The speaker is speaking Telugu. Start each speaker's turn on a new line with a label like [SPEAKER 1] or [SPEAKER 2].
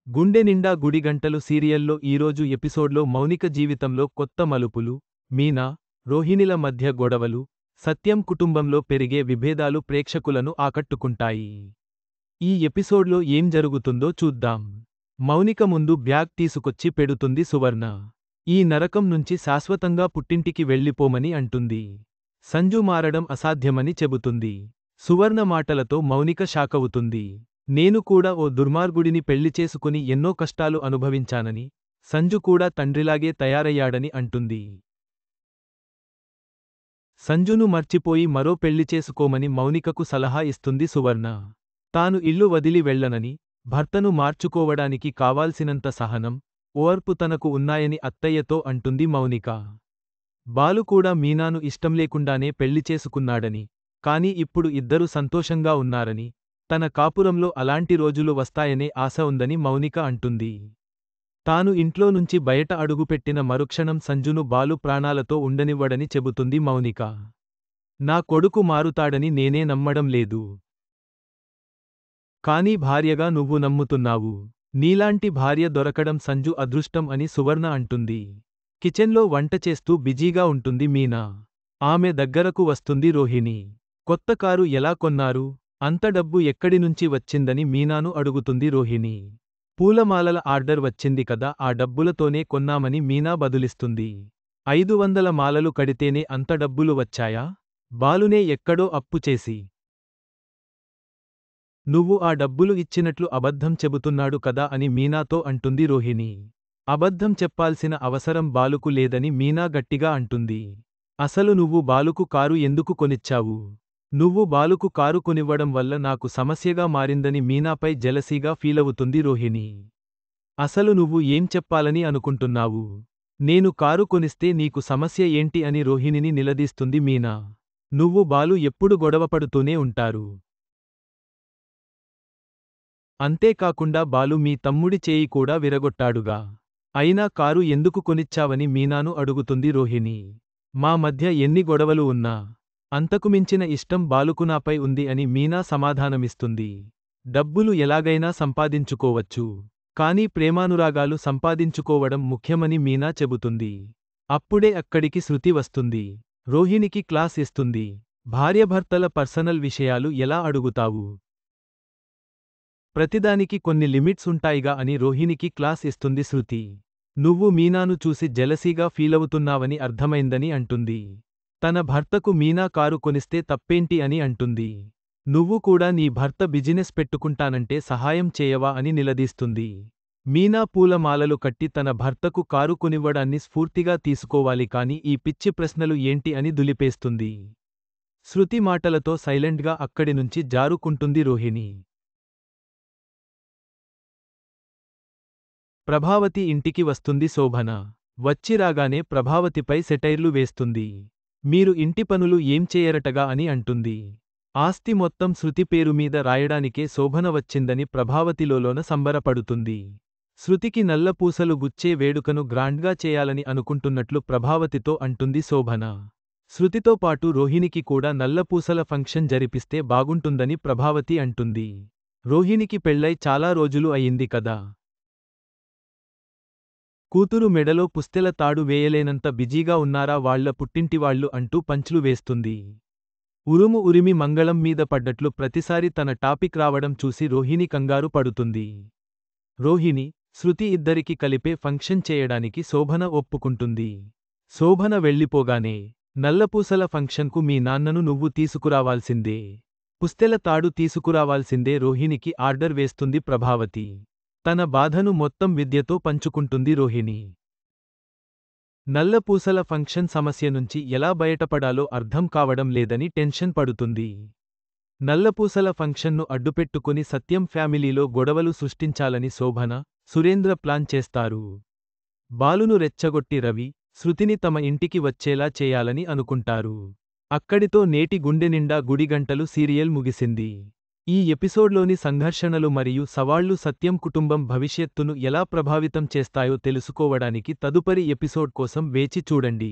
[SPEAKER 1] గుండె నిండా గుడిగంటలు సీరియల్లో ఈరోజు ఎపిసోడ్లో మౌనిక జీవితంలో కొత్త మలుపులు, మీనా, రోహిణిల మధ్య గొడవలు, సత్యం కుటుంబంలో పెరిగే విభేదాలు ప్రేక్షకులను ఆకట్టుకుంటాయి. ఈ ఎపిసోడ్లో ఏం జరుగుతుందో చూద్దాం. మౌనిక ముందు బ్యాగ్ తీసుకొచ్చి పెడుతుంది సువర్ణ. ఈ నరకం నుంచి శాశ్వతంగా పుట్టింటికి వెళ్ళిపోమని అంటుంది. సంజు మారడం అసాధ్యమని చెబుతుంది. సువర్ణ మాటలతో మౌనిక షాకవుతుంది. నేను కూడా ఓ దుర్మార్గుడిని పెళ్లి చేసుకుని ఎన్నో కష్టాలు అనుభవించానని, సంజు కూడా తండ్రిలాగే తయారయ్యాడని అంటుంది. సంజును మర్చిపోయి మరో పెళ్లి చేసుకోమని మౌనికకు సలహా ఇస్తుంది సువర్ణ. తాను ఇల్లు వదిలి వెళ్లనని, భర్తను మార్చుకోవడానికి కావాల్సినంత సహనం, ఓర్పు తనకు ఉన్నాయని అత్తయ్యతో అంటుంది మౌనిక. బాలు కూడా మీనాను ఇష్టంలేకుండానే పెళ్లి చేసుకున్నాడని, కాని ఇప్పుడు ఇద్దరు సంతోషంగా ఉన్నారని, తన కాపురంలో అలాంటి రోజులు వస్తాయనే ఆశ ఉందని మౌనిక అంటుంది. తాను ఇంట్లో నుంచి బయట అడుగుపెట్టిన మరుక్షణం సంజును బాలు ప్రాణాలతో ఉండనివ్వడని చెబుతుంది మౌనిక. నా కొడుకు మారుతాడని నేనే నమ్మడం లేదు. కానీ భార్యగా నువ్వు నమ్ముతున్నావు. నీలాంటి భార్య దొరకడం సంజు అదృష్టం అని సువర్ణ అంటుంది. కిచెన్లో వంట చేస్తూ బిజీగా ఉంటుంది మీనా. ఆమె దగ్గరకు వస్తుంది రోహిణి. కొత్త కారు ఎలా కొన్నారు? అంత డబ్బు ఎక్కడినుంచి వచ్చిందని మీనాను అడుగుతుంది రోహిణి. పూలమాలల ఆర్డర్ వచ్చింది కదా, ఆ డబ్బులతోనే కొన్నామని మీనా బదులిస్తుంది. 500 మాలలు కడితేనే అంత డబ్బులు వచ్చాయా? బాలునే ఎక్కడో అప్పు చేసి నువ్వు ఆ డబ్బులు ఇచ్చినట్లు అబద్ధం చెబుతున్నాడు కదా అని మీనాతో అంటుంది రోహిణి. అబద్ధం చెప్పాల్సిన అవసరం బాలుకు లేదని మీనా గట్టిగా అంటుంది. అసలు నువ్వు బాలుకు కారు ఎందుకు కొనిచ్చావు? నువ్వు బాలుకు కారు కొనివ్వడం వల్ల నాకు సమస్యగా మారిందని మీనాపై జెలసీగా ఫీలవుతుంది రోహిణి. అసలు నువ్వు ఏం చెప్పాలని అనుకుంటున్నావు? నేను కారు కొనిస్తే నీకు సమస్య ఏంటి అని రోహిణిని నిలదీస్తుంది మీనా. నువ్వు బాలు ఎప్పుడు గొడవపడుతూనే ఉంటారు. అంతేకాకుండా బాలు మీ తమ్ముడి చేయి కూడా విరగొట్టాడుగా. అయినా కారు ఎందుకు కొనిచ్చావని మీనాను అడుగుతుంది రోహిణి. మా మధ్య ఎన్ని గొడవలు ఉన్నా అంతకుమించిన ఇష్టం బాలుకు నాపై ఉంది అని మీనా సమాధానమిస్తుంది. డబ్బులు ఎలాగైనా సంపాదించుకోవచ్చు, కానీ ప్రేమానురాగాలు సంపాదించుకోవడం ముఖ్యమని మీనా చెబుతుంది. అప్పుడే అక్కడికి శృతి వస్తుంది. రోహిణికి క్లాస్ ఇస్తుంది. భార్యాభర్తల పర్సనల్ విషయాలు ఎలా అడుగుతావు? ప్రతిదానికి కొన్ని లిమిట్స్ ఉంటాయిగా అని రోహిణికి క్లాస్ ఇస్తుంది శృతి. నువ్వు మీనాను చూసి జెలసీగా ఫీలవుతున్నావని అర్థమైందని అంటుంది. తన భర్తకు మీనా కారు కొనిస్తే తప్పేంటి అని అంటుంది. నువ్వు కూడా నీ భర్త బిజినెస్ పెట్టుకుంటానంటే సహాయం చేయవా అని నిలదీస్తుంది. మీనా పూలమాలలు కట్టి తన భర్తకు కారు కొనివ్వడాన్ని స్ఫూర్తిగా తీసుకోవాలి కాని ఈ పిచ్చి ప్రశ్నలు ఏంటి అని దులిపేస్తుంది. శృతి మాటలతో సైలెంట్గా అక్కడినుంచి జారుకుంటుంది రోహిణి. ప్రభావతి ఇంటికి వస్తుంది శోభన. వచ్చిరాగానే ప్రభావతిపై సెటైర్లు వేస్తుంది. మీరు ఇంటి పనులు ఏం చేయరటగా అని అంటుంది. ఆస్తి మొత్తం శృతి పేరుమీద రాయడానికే శోభన వచ్చిందని ప్రభావతిలోన సంబరపడుతుంది. శృతికి నల్లపూసలు గుచ్చే వేడుకను గ్రాండ్గా చేయాలని అనుకుంటున్నట్లు ప్రభావతితో అంటుంది శోభన. శృతితో పాటు రోహిణికి కూడా నల్లపూసల ఫంక్షన్ జరిపిస్తే బాగుంటుందని ప్రభావతి అంటుంది. రోహిణికి పెళ్లై చాలా రోజులు అయింది కదా. కూతురు మెడలో పుస్తెల తాడు వేయలేనంత బిజీగా ఉన్నారా వాళ్ల పుట్టింటివాళ్లు అంటూ పంచ్లు వేస్తుంది. ఉరుము ఉరిమి మంగళం మీద పడ్డట్లు ప్రతిసారి తన టాపిక్ రావడం చూసి రోహిణి కంగారు పడుతుంది. రోహిణి, శృతి ఇద్దరికి కలిపే ఫంక్షన్ చేయడానికి శోభన ఒప్పుకుంటుంది. శోభన వెళ్ళిపోగానే, నల్లపూసల ఫంక్షన్కు మీ నాన్నను నువ్వు తీసుకురావాల్సిందే, పుస్తెల తాడు తీసుకురావాల్సిందే రోహిణికి ఆర్డర్ వేస్తుంది ప్రభావతి. తన బాధను మొత్తం విద్యతో పంచుకుంటుంది రోహిణి. నల్లపూసల ఫంక్షన్ సమస్య నుంచి ఎలా బయటపడాలో అర్థం కావడం లేదని టెన్షన్ పడుతుంది. నల్లపూసల ఫంక్షన్ను అడ్డుపెట్టుకుని సత్యం ఫ్యామిలీలో గొడవలు సృష్టించాలని శోభన, సురేంద్ర ప్లాన్ చేస్తారు. బాలును రెచ్చగొట్టి రవి, శృతిని తమ ఇంటికి వచ్చేలా చేయాలని అనుకుంటారు. అక్కడితో నేటి గుండెనిండా గుడిగంటలు సీరియల్ ముగిసింది. ఈ ఎపిసోడ్లోని సంఘర్షణలు మరియు సవాళ్లు సత్యం కుటుంబం భవిష్యత్తును ఎలా ప్రభావితం చేస్తాయో తెలుసుకోవడానికి తదుపరి ఎపిసోడ్ కోసం వేచి చూడండి.